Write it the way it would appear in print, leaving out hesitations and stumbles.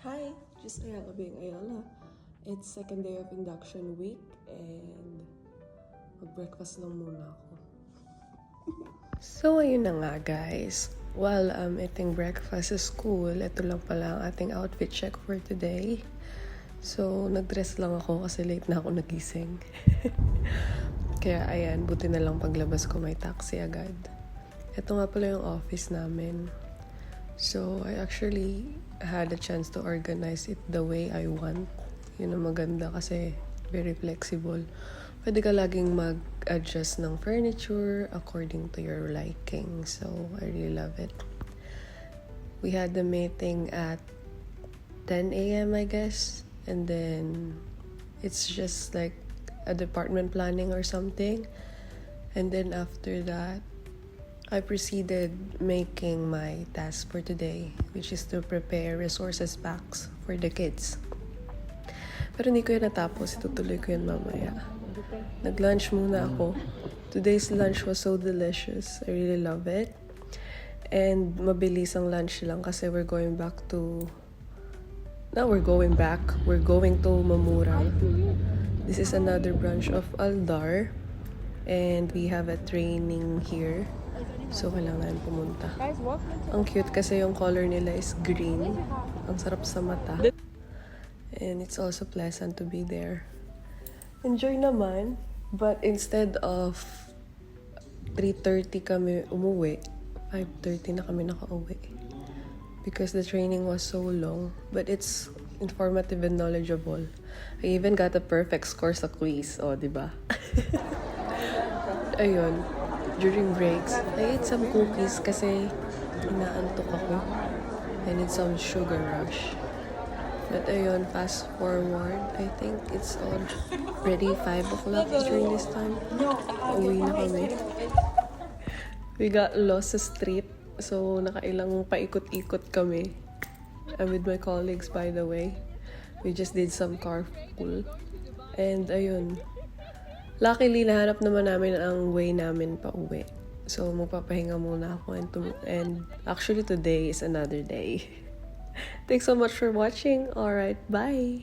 Hi, just Ayala being Ayala. It's second day of induction week and mag-breakfast lang muna ako. So, ayun na nga guys. While I'm eating breakfast sa school, ito lang pala ang ating outfit check for today. So, nag-dress lang ako kasi late na ako nagising. Kaya ayan, buti na lang paglabas ko may taxi agad. Ito nga pala yung office namin. So, I actually had a chance to organize it the way I want. Yun ang maganda kasi very flexible. Pwede ka laging mag-adjust ng furniture according to your liking. So, I really love it. We had the meeting at 10 a.m. I guess. And then, it's just like a department planning or something. And then after that, I proceeded making my task for today, which is to prepare resources packs for the kids. Pero hindi ko yun natapos. Itutuloy ko yun mamaya. Nag-lunch muna ako. Today's lunch was so delicious. I really love it. And mabilis ang lunch lang kasi we're going to Mamurang. This is another branch of Aldar. And we have a training here. So, kailangan pumunta. Ang cute kasi yung color nila is green. Ang sarap sa mata. And it's also pleasant to be there. Enjoy naman. But instead of 3:30 kami umuwi, 5:30 na kami nakauwi. Because the training was so long. But it's informative and knowledgeable. I even got a perfect score sa quiz. O, diba? Ayun. During breaks, I ate some cookies kasi inaantok ako. I need some sugar rush. But ayun, fast forward, I think it's already 5 o'clock during this time. Uwi na kami. We got lost sa street, so nakailang paikot-ikot kami. I'm with my colleagues, by the way. We just did some carpool. And ayun, luckily, nahanap naman namin ang way namin pa uwi. So, magpapahinga muna ako. And actually, today is another day. Thanks so much for watching. Alright, bye!